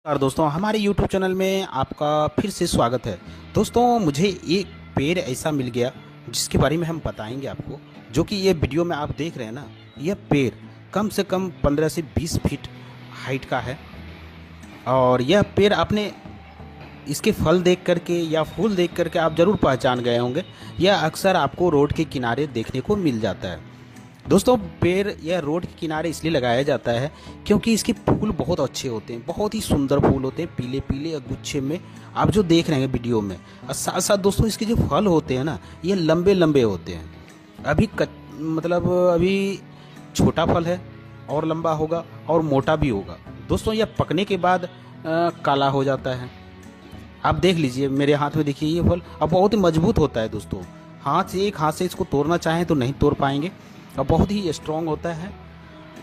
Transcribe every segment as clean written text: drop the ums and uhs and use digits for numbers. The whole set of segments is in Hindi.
और दोस्तों हमारे YouTube चैनल में आपका फिर से स्वागत है। दोस्तों मुझे एक पेड़ ऐसा मिल गया जिसके बारे में हम बताएंगे आपको। जो कि ये वीडियो में आप देख रहे हैं ना, यह पेड़ कम से कम 15 से 20 फीट हाइट का है। और यह पेड़ आपने इसके फल देख करके या फूल देख करके आप ज़रूर पहचान गए होंगे। यह अक्सर आपको रोड के किनारे देखने को मिल जाता है। दोस्तों पेड़ यह रोड के किनारे इसलिए लगाया जाता है क्योंकि इसके फूल बहुत अच्छे होते हैं, बहुत ही सुंदर फूल होते हैं, पीले पीले गुच्छे में आप जो देख रहे हैं वीडियो में। और साथ साथ दोस्तों इसके जो फल होते हैं ना, ये लंबे लंबे होते हैं। अभी छोटा फल है और लंबा होगा और मोटा भी होगा। दोस्तों यह पकने के बाद काला हो जाता है। आप देख लीजिए मेरे हाथ में, देखिए ये फल अब बहुत ही मजबूत एक हाथ से इसको तोड़ना चाहें तो नहीं तोड़ पाएंगे और बहुत ही स्ट्रॉन्ग होता है।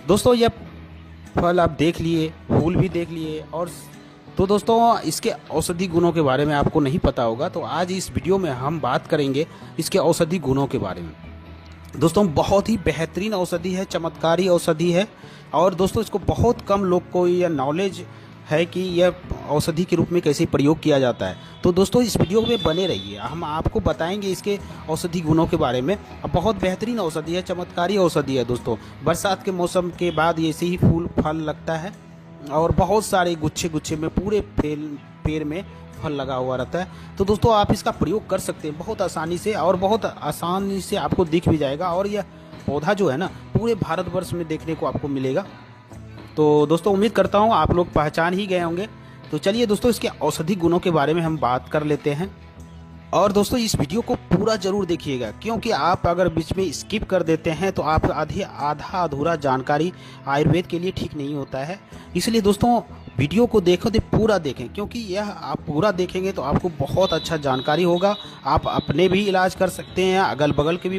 दोस्तों यह फल आप देख लिए, फूल भी देख लिए। और तो दोस्तों इसके औषधि गुणों के बारे में आपको नहीं पता होगा, तो आज इस वीडियो में हम बात करेंगे इसके औषधि गुणों के बारे में। दोस्तों बहुत ही बेहतरीन औषधि है, चमत्कारी औषधि है। और दोस्तों इसको बहुत कम लोग को यह नॉलेज है कि यह औषधि के रूप में कैसे प्रयोग किया जाता है। तो दोस्तों इस वीडियो में बने रहिए, हम आपको बताएंगे इसके औषधि गुणों के बारे में। बहुत बेहतरीन औषधि है, चमत्कारी औषधि है। दोस्तों बरसात के मौसम के बाद ऐसे ही फूल फल लगता है और बहुत सारे गुच्छे गुच्छे में पूरे पेड़ में फल लगा हुआ रहता है। तो दोस्तों आप इसका प्रयोग कर सकते हैं बहुत आसानी से, और बहुत आसानी से आपको दिख भी जाएगा। और यह पौधा जो है ना, पूरे भारतवर्ष में देखने को आपको मिलेगा। तो दोस्तों उम्मीद करता हूँ आप लोग पहचान ही गए होंगे। तो चलिए दोस्तों इसके औषधि गुणों के बारे में हम बात कर लेते हैं। और दोस्तों इस वीडियो को पूरा जरूर देखिएगा, क्योंकि आप अगर बीच में स्किप कर देते हैं तो आप आधा अधूरा जानकारी आयुर्वेद के लिए ठीक नहीं होता है। इसलिए दोस्तों वीडियो को देखो तो पूरा देखें, क्योंकि यह आप पूरा देखेंगे तो आपको बहुत अच्छा जानकारी होगा। आप अपने भी इलाज कर सकते हैं, अगल बगल के भी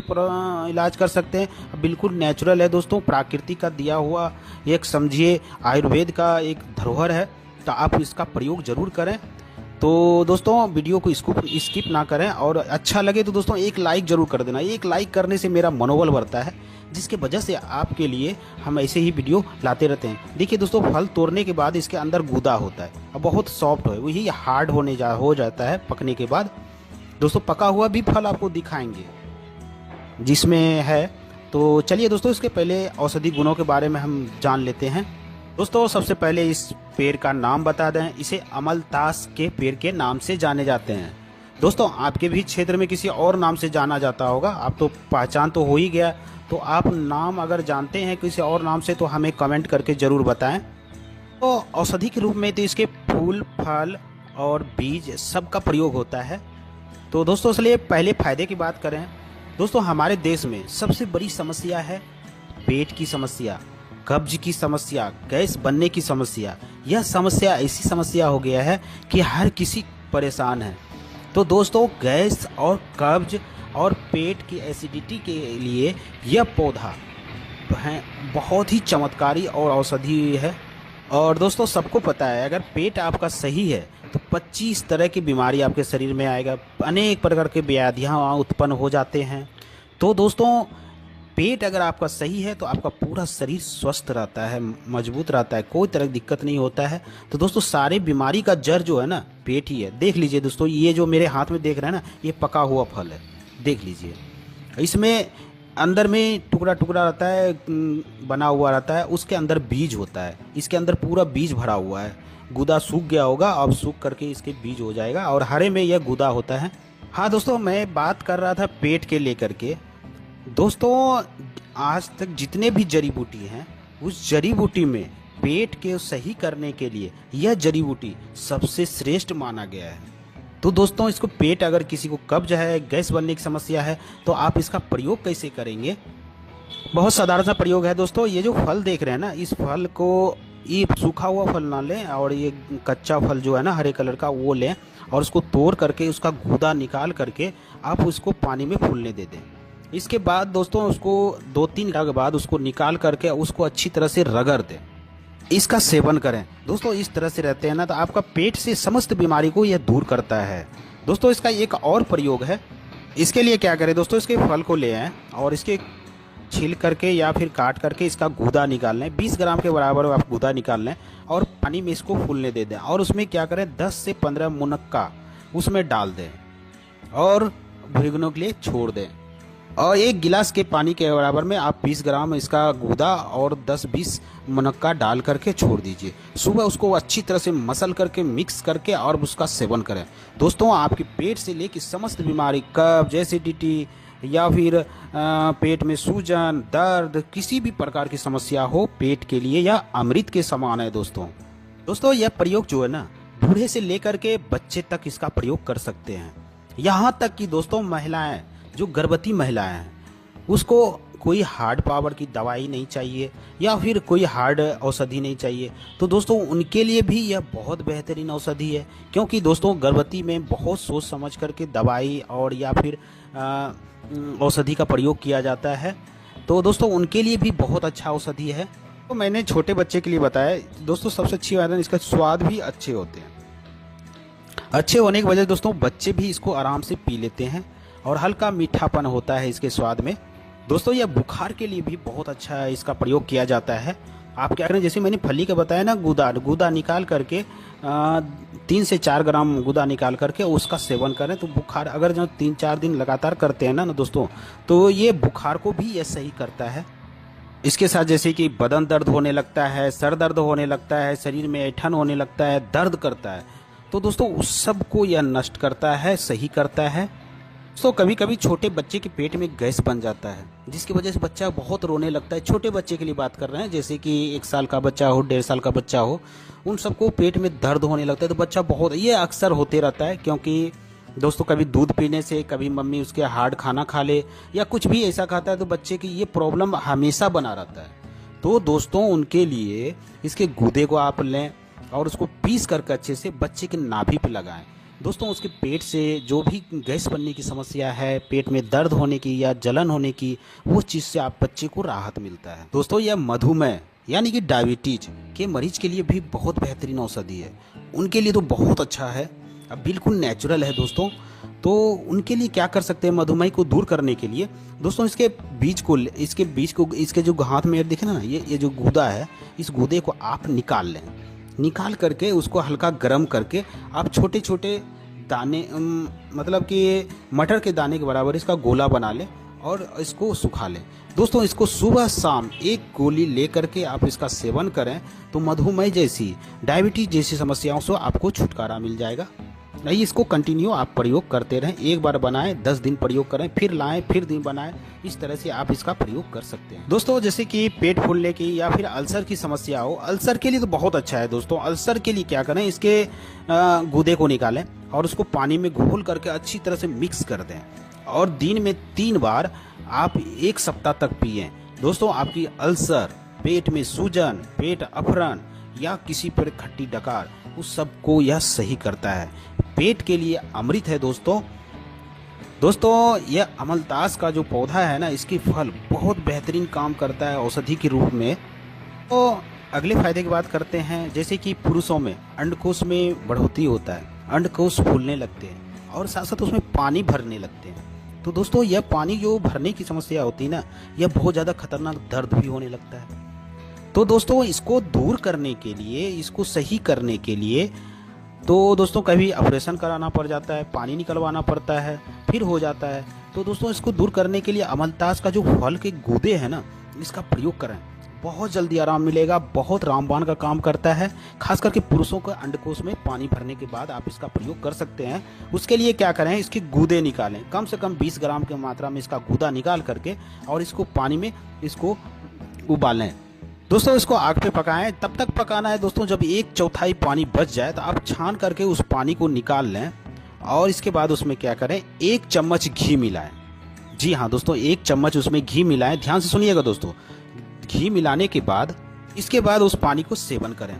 इलाज कर सकते हैं। बिल्कुल नेचुरल है दोस्तों, प्रकृति का दिया हुआ एक समझिए आयुर्वेद का एक धरोहर है। तो आप इसका प्रयोग जरूर करें। तो दोस्तों वीडियो को स्किप ना करें, और अच्छा लगे तो दोस्तों एक लाइक जरूर कर देना। एक लाइक करने से मेरा मनोबल बढ़ता है, जिसके वजह से आपके लिए हम ऐसे ही वीडियो लाते रहते हैं। देखिए दोस्तों फल तोड़ने के बाद इसके अंदर गूदा होता है और बहुत सॉफ्ट है, वही हार्ड हो जाता है पकने के बाद। दोस्तों पका हुआ भी फल आपको दिखाएंगे जिसमें है। तो चलिए दोस्तों इसके पहले औषधि गुणों के बारे में हम जान लेते हैं। दोस्तों सबसे पहले इस पेड़ का नाम बता दें, इसे अमलतास के पेड़ के नाम से जाने जाते हैं। दोस्तों आपके भी क्षेत्र में किसी और नाम से जाना जाता होगा, आप तो पहचान तो हो ही गया। तो आप नाम अगर जानते हैं किसी और नाम से तो हमें कमेंट करके ज़रूर बताएं। तो औषधि के रूप में तो इसके फूल फल और बीज सबका प्रयोग होता है। तो दोस्तों इसलिए पहले फायदे की बात करें। दोस्तों हमारे देश में सबसे बड़ी समस्या है पेट की समस्या, कब्ज की समस्या, गैस बनने की समस्या। यह समस्या ऐसी समस्या हो गया है कि हर किसी परेशान है। तो दोस्तों गैस और कब्ज और पेट की एसिडिटी के लिए यह पौधा है बहुत ही चमत्कारी और औषधि है। और दोस्तों सबको पता है अगर पेट आपका सही है तो 25 तरह की बीमारी आपके शरीर में आएगा, अनेक प्रकार के व्याधियाँ उत्पन्न हो जाते हैं। तो दोस्तों पेट अगर आपका सही है तो आपका पूरा शरीर स्वस्थ रहता है, मजबूत रहता है, कोई तरह की दिक्कत नहीं होता है। तो दोस्तों सारे बीमारी का जड़ जो है ना पेट ही है। देख लीजिए दोस्तों ये जो मेरे हाथ में देख रहे हैं ना, ये पका हुआ फल है, देख लीजिए। इसमें अंदर में टुकड़ा टुकड़ा रहता है, बना हुआ रहता है, उसके अंदर बीज होता है। इसके अंदर पूरा बीज भरा हुआ है। गूदा सूख गया होगा, अब सूख करके इसके बीज हो जाएगा और हरे में यह गूदा होता है। हाँ दोस्तों मैं बात कर रहा था पेट के लेकर के। दोस्तों आज तक जितने भी जड़ी बूटी हैं, उस जड़ी बूटी में पेट के सही करने के लिए यह जड़ी बूटी सबसे श्रेष्ठ माना गया है। तो दोस्तों इसको पेट अगर किसी को कब्ज है, गैस बनने की समस्या है, तो आप इसका प्रयोग कैसे करेंगे? बहुत साधारण सा प्रयोग है दोस्तों। ये जो फल देख रहे हैं ना, इस फल को ये सूखा हुआ फल ना लें, और ये कच्चा फल जो है ना हरे कलर का वो लें, और उसको तोड़ करके उसका गूदा निकाल करके आप उसको पानी में फूलने दे दें। इसके बाद दोस्तों उसको 2-3 घंटे के बाद उसको निकाल करके उसको अच्छी तरह से रगड़ दें, इसका सेवन करें। दोस्तों इस तरह से रहते हैं ना तो आपका पेट से समस्त बीमारी को यह दूर करता है। दोस्तों इसका एक और प्रयोग है। इसके लिए क्या करें दोस्तों, इसके फल को ले आएँ और इसके छील करके या फिर काट करके इसका गूदा निकाल लें। 20 ग्राम के बराबर आप गूदा निकाल लें और पानी में इसको फूलने दे दें और उसमें क्या करें 10 से 15 मुनक्का उसमें डाल दें और भीगने के लिए छोड़ दें। और 1 गिलास के पानी के बराबर में आप 20 ग्राम इसका गूदा और 10-20 मुनक्का डाल करके छोड़ दीजिए। सुबह उसको अच्छी तरह से मसल करके मिक्स करके और उसका सेवन करें। दोस्तों आपके पेट से लेकर समस्त बीमारी, कब्ज, एसिडिटी या फिर पेट में सूजन, दर्द, किसी भी प्रकार की समस्या हो, पेट के लिए यह अमृत के समान है। दोस्तों यह प्रयोग जो है ना, बूढ़े से लेकर के बच्चे तक इसका प्रयोग कर सकते हैं। यहाँ तक कि दोस्तों महिलाएं, जो गर्भवती महिलाएं हैं, उसको कोई हार्ड पावर की दवाई नहीं चाहिए या फिर कोई हार्ड औषधि नहीं चाहिए, तो दोस्तों उनके लिए भी यह बहुत बेहतरीन औषधि है। क्योंकि दोस्तों गर्भवती में बहुत सोच समझ करके दवाई और या फिर औषधि का प्रयोग किया जाता है, तो दोस्तों उनके लिए भी बहुत अच्छा औषधि है। तो मैंने छोटे बच्चे के लिए बताया दोस्तों। सबसे अच्छी बात है इसका स्वाद भी अच्छे होते हैं। अच्छे होने की वजह से दोस्तों बच्चे भी इसको आराम से पी लेते हैं और हल्का मीठापन होता है इसके स्वाद में। दोस्तों यह बुखार के लिए भी बहुत अच्छा है, इसका प्रयोग किया जाता है। आप क्या करें, जैसे मैंने फली का बताया ना, गूदा निकाल करके 3 से 4 ग्राम गूदा निकाल करके उसका सेवन करें तो बुखार, अगर जो 3-4 दिन लगातार करते हैं ना दोस्तों, तो ये बुखार को भी ये सही करता है। इसके साथ जैसे कि बदन दर्द होने लगता है, सर दर्द होने लगता है, शरीर में ऐंठन होने लगता है, दर्द करता है, तो दोस्तों उस सब को यह नष्ट करता है, सही करता है। तो कभी कभी छोटे बच्चे के पेट में गैस बन जाता है, जिसकी वजह से बच्चा बहुत रोने लगता है। छोटे बच्चे के लिए बात कर रहे हैं, जैसे कि 1 साल का बच्चा हो, 1.5 साल का बच्चा हो, उन सबको पेट में दर्द होने लगता है तो बच्चा बहुत, ये अक्सर होते रहता है। क्योंकि दोस्तों कभी दूध पीने से, कभी मम्मी उसके हार्ड खाना खा ले या कुछ भी ऐसा खाता है तो बच्चे की ये प्रॉब्लम हमेशा बना रहता है। तो दोस्तों उनके लिए इसके गूदे को आप लें और उसको पीस करके अच्छे से बच्चे के नाभि पे लगाएं। दोस्तों उसके पेट से जो भी गैस बनने की समस्या है, पेट में दर्द होने की या जलन होने की, वो चीज़ से आप बच्चे को राहत मिलता है। दोस्तों यह मधुमेह यानी कि डायबिटीज के मरीज के लिए भी बहुत बेहतरीन औषधि है। उनके लिए तो बहुत अच्छा है, अब बिल्कुल नेचुरल है दोस्तों। तो उनके लिए क्या कर सकते हैं, मधुमेह को दूर करने के लिए दोस्तों इसके बीज को इसके जो हाथ में दिखे ना, ये जो गूदा है, इस गूदे को आप निकाल लें। निकाल करके उसको हल्का गर्म करके आप छोटे छोटे दाने, मतलब कि मटर के दाने के बराबर इसका गोला बना लें और इसको सुखा लें। दोस्तों इसको सुबह शाम 1 गोली ले करके आप इसका सेवन करें तो मधुमेह जैसी, डायबिटीज जैसी समस्याओं से आपको छुटकारा मिल जाएगा। नहीं, इसको कंटिन्यू आप प्रयोग करते रहें। एक बार बनाएं, 10 दिन प्रयोग करें, फिर लाएं, फिर दिन बनाएं। इस तरह से आप इसका प्रयोग कर सकते हैं। दोस्तों जैसे कि पेट फूलने की या फिर अल्सर की समस्या हो, अल्सर के लिए तो बहुत अच्छा है दोस्तों। अल्सर के लिए क्या करें, इसके गूदे को निकालें और उसको पानी में घोल करके अच्छी तरह से मिक्स कर दें और दिन में 3 बार आप 1 सप्ताह तक पिएं। दोस्तों आपकी अल्सर, पेट में सूजन, पेट अफरन या किसी पर खट्टी डकार, उस सब को यह सही करता है। पेट के लिए अमृत है दोस्तों यह अमलतास का जो पौधा है ना, इसकी फल बहुत बेहतरीन काम करता है औषधि के रूप में। तो अगले फायदे की बात करते हैं। जैसे कि पुरुषों में अंडकोश में बढ़ोतरी होता है, अंडकोश फूलने लगते हैं और साथ साथ उसमें पानी भरने लगते हैं। तो दोस्तों यह पानी जो भरने की समस्या होती है ना, यह बहुत ज़्यादा खतरनाक दर्द भी होने लगता है। तो दोस्तों इसको दूर करने के लिए, इसको सही करने के लिए तो दोस्तों कभी ऑपरेशन कराना पड़ जाता है, पानी निकलवाना पड़ता है, फिर हो जाता है। तो दोस्तों इसको दूर करने के लिए अमलतास का जो फल के गूदे हैं ना, इसका प्रयोग करें, बहुत जल्दी आराम मिलेगा। बहुत रामबाण का काम करता है। खास करके पुरुषों के अंडकोश में पानी भरने के बाद आप इसका प्रयोग कर सकते हैं। उसके लिए क्या करें, इसके गूदे निकालें, कम से कम 20 ग्राम की मात्रा में इसका गूदा निकाल करके और इसको पानी में इसको उबालें। दोस्तों इसको आग पे पकाएं। तब तक पकाना है दोस्तों जब 1/4 पानी बच जाए तो आप छान करके उस पानी को निकाल लें और इसके बाद उसमें क्या करें, 1 चम्मच घी मिलाएं। जी हाँ दोस्तों, 1 चम्मच उसमें घी मिलाएं। ध्यान से सुनिएगा दोस्तों। घी मिलाने के बाद इसके बाद उस पानी को सेवन करें।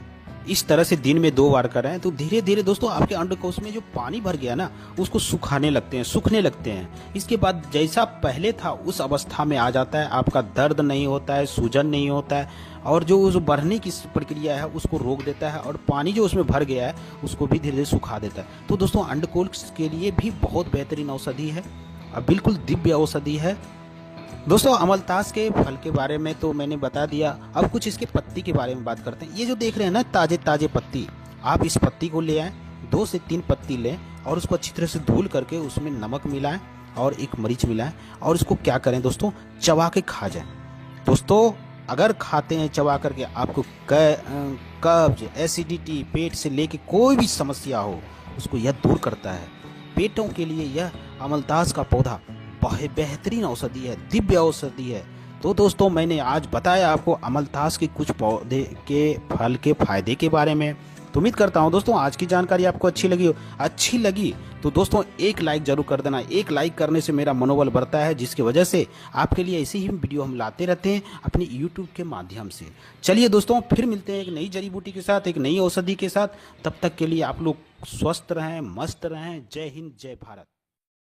इस तरह से दिन में 2 बार करें तो धीरे धीरे दोस्तों आपके अंडकोश में जो पानी भर गया ना, उसको सूखने लगते हैं। इसके बाद जैसा पहले था उस अवस्था में आ जाता है। आपका दर्द नहीं होता है, सूजन नहीं होता है और जो बढ़ने की प्रक्रिया है उसको रोक देता है और पानी जो उसमें भर गया है उसको भी धीरे धीरे सुखा देता है। तो दोस्तों अंडकोश के लिए भी बहुत बेहतरीन औषधि है, बिल्कुल दिव्य औषधि है। दोस्तों अमलतास के फल के बारे में तो मैंने बता दिया। अब कुछ इसके पत्ती के बारे में बात करते हैं। ये जो देख रहे हैं ना ताजे ताजे पत्ती, आप इस पत्ती को ले आए, 2 से 3 पत्ती लें और उसको अच्छी तरह से धुल करके उसमें नमक मिलाएं और एक मरीच मिलाएं और इसको क्या करें दोस्तों, चबा के खा जाएं। दोस्तों अगर खाते हैं चबा करके, आपको कब्ज, एसिडिटी, पेट से लेके कोई भी समस्या हो उसको यह दूर करता है। पेटों के लिए यह अमलतास का पौधा बेहतरीन औषधि है, दिव्य औषधि है। तो दोस्तों मैंने आज बताया आपको अमलतास के कुछ पौधे के फल के फायदे के बारे में। तो उम्मीद करता हूं दोस्तों आज की जानकारी आपको अच्छी लगी हो। अच्छी लगी तो दोस्तों एक लाइक जरूर कर देना। एक लाइक करने से मेरा मनोबल बढ़ता है, जिसकी वजह से आपके लिए ऐसी ही वीडियो हम लाते रहते हैं अपने यूट्यूब के माध्यम से। चलिए दोस्तों फिर मिलते हैं एक नई जड़ी बूटी के साथ, एक नई औषधि के साथ। तब तक के लिए आप लोग स्वस्थ रहें, मस्त रहें। जय हिंद, जय भारत।